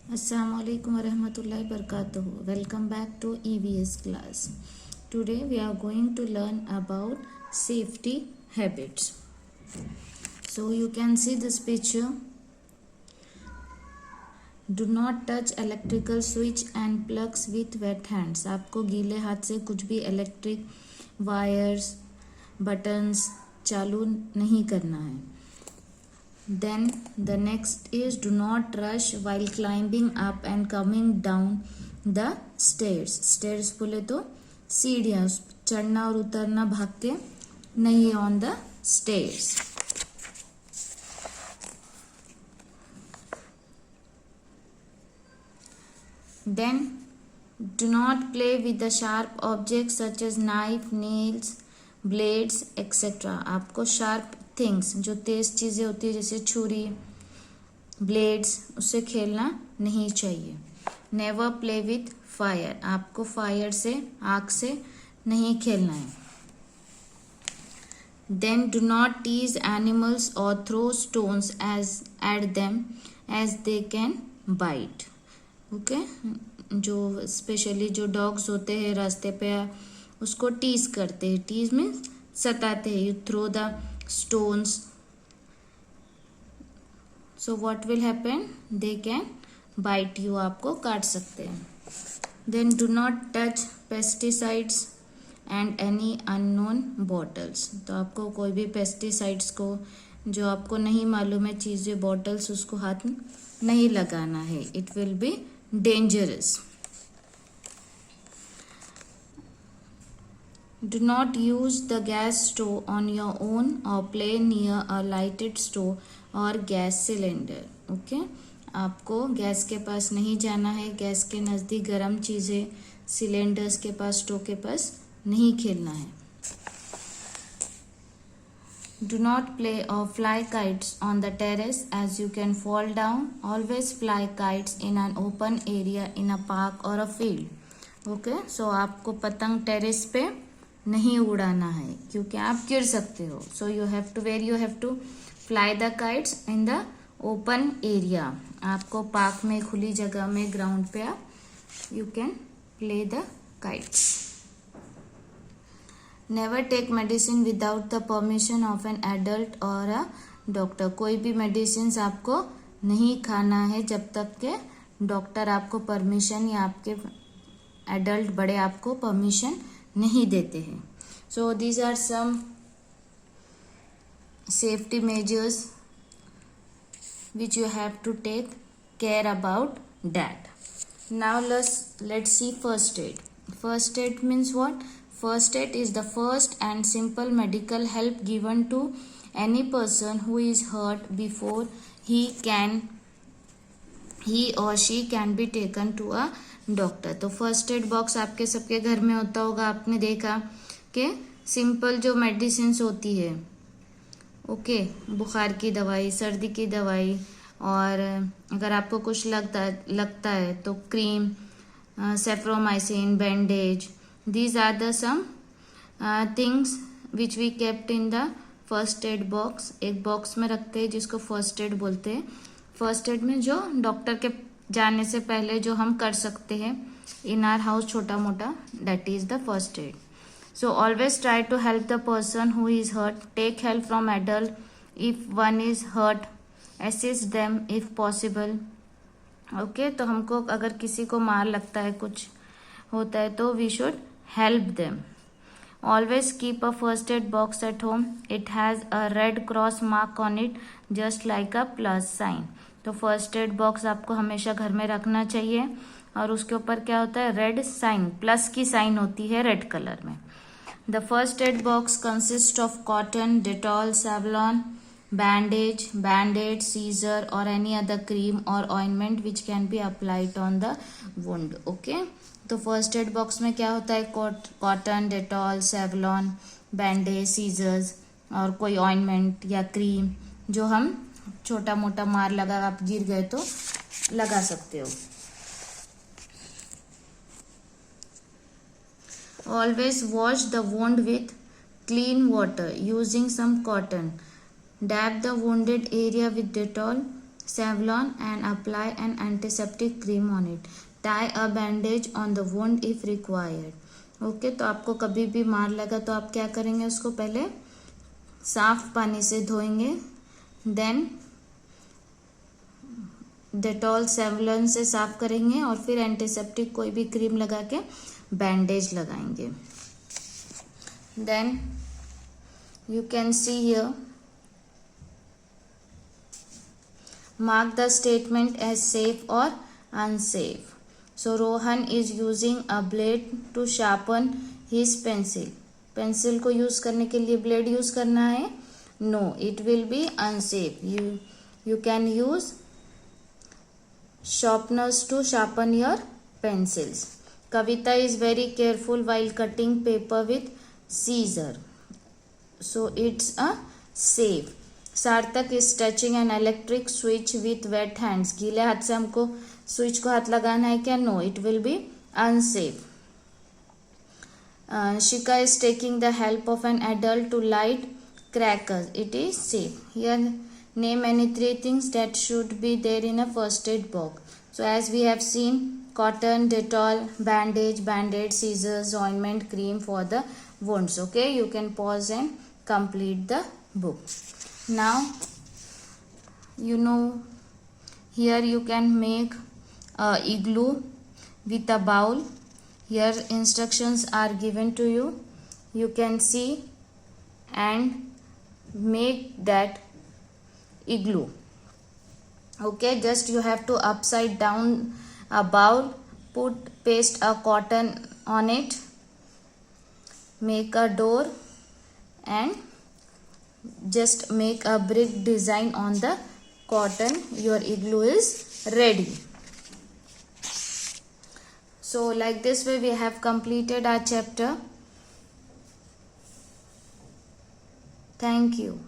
Assalamualaikum warahmatullahi wabarakatuh. Welcome back to EVS class. Today we are going to learn about safety habits. So you can see this picture. Do not touch electrical switch and plugs with wet hands. आपको गीले हाथ से कुछ भी electric wires buttons चालू नहीं करना है. Then the next is do not rush while climbing up and coming down the stairs. Stairs बोले तो सीढ़ियाँ, चढ़ना और उतरना भागते नहीं on the stairs. Then do not play with the sharp objects such as knife, nails, blades, etc. आपको sharp things जो तेज चीज़ें होती है जैसे छुरी ब्लेड्स उससे खेलना नहीं चाहिए. Never play with fire. आपको फायर से आग से नहीं खेलना है. Then do not tease animals और throw stones as at them as they can bite. Okay, जो स्पेशली जो डॉग्स होते हैं रास्ते पे उसको टीज करते हैं. टीज में सताते हैं. You throw the stones, so what will happen, they can bite you. आपको काट सकते हैं. then do not touch pesticides and any unknown bottles. तो आपको कोई भी पेस्टिसाइड्स को जो आपको नहीं मालूम है चीज़ें बॉटल्स उसको हाथ नहीं लगाना है. it will be dangerous. Do not use the gas stove on your own or play near a lighted stove or gas cylinder. Okay? आपको गैस के पास नहीं जाना है. गैस के नज़दीक गर्म चीज़ें सिलेंडर्स के पास स्टोव के पास नहीं खेलना है. Do not play or fly kites on the terrace as you can fall down. Always fly kites in an open area in a park or a field. Okay? So आपको पतंग terrace पे नहीं उड़ाना है क्योंकि आप गिर सकते हो. So you have to fly the kites in the open area. आपको पार्क में खुली जगह में ग्राउंड पे आप you can play the kites. Never take medicine without the permission of an adult or a doctor. कोई भी मेडिसिन आपको नहीं खाना है जब तक के डॉक्टर आपको परमिशन या आपके एडल्ट बड़े आपको परमिशन नहीं देते हैं. So these are some safety measures which you have to take care about that. Now let's see first aid. First aid means what? First aid is the first and simple medical help given to any person who is hurt before he or she can be taken to a doctor. तो first aid box आपके सबके घर में होता होगा. आपने देखा कि सिंपल जो मेडिसिन्स होती है ओके, बुखार की दवाई, सर्दी की दवाई, और अगर आपको कुछ लगता है तो cream, Soframycin, bandage, these are the some things which we kept in the first aid box. एक बॉक्स में रखते हैं जिसको फर्स्ट एड बोलते हैं. फर्स्ट एड में जो डॉक्टर के जाने से पहले जो हम कर सकते हैं इन आर हाउस छोटा मोटा, that is the first aid. So always try to help the person who is hurt. Take help from adult if one is hurt. Assist them if possible. Okay, तो हमको अगर किसी को मार लगता है, कुछ होता है, तो we should help them. Always keep a first aid box at home. It has a red cross mark on it just like a plus sign. तो फर्स्ट एड बॉक्स आपको हमेशा घर में रखना चाहिए और उसके ऊपर क्या होता है? रेड साइन, प्लस की साइन होती है रेड कलर में. The first aid box consist of cotton, Dettol, Savlon, bandage, scissor और एनी अदर क्रीम और ointment which can be applied on the wound. Okay, तो फर्स्ट एड बॉक्स में क्या होता है? Cotton, Dettol, Savlon, bandage, scissors और कोई ointment या क्रीम जो हम छोटा मोटा मार लगा, आप गिर गए तो लगा सकते हो. Always wash the wound with clean water using some cotton. Dab the wounded area with Dettol. Savlon and apply an antiseptic cream on it. Tie a bandage on the wound if required. Okay, तो आपको कभी भी मार लगा तो आप क्या करेंगे, उसको पहले साफ पानी से धोएंगे, देन डेटॉल सेवलॉन से साफ करेंगे और फिर एंटीसेप्टिक कोई भी क्रीम लगा के बैंडेज लगाएंगे. Then you can see here, mark the statement as safe or unsafe. So Rohan is using a blade to sharpen his pencil. Pencil को यूज करने के लिए ब्लेड यूज करना है. No, it will be unsafe. You can use sharpeners to sharpen your pencils. Kavita is very careful while cutting paper with scissor. So it's a safe. सार्थक is touching an electric switch with wet hands. गीले हाथ से हमको switch को हाथ लगाना है क्या? No, it will be unsafe. Shika is taking the help of an adult to light crackers. It is safe. Here name any 3 things that should be there in a first aid box. So as we have seen, cotton, Dettol, bandage, band-aid, scissors, ointment, cream for the wounds. Okay, you can pause and complete the book. Now you know, here you can make a igloo with a bowl. Here instructions are given to you. You can see and make that igloo. Okay, just you have to upside down a bowl, paste a cotton on it, make a door and just make a brick design on the cotton. Your igloo is ready. So like this way we have completed our chapter. Thank you.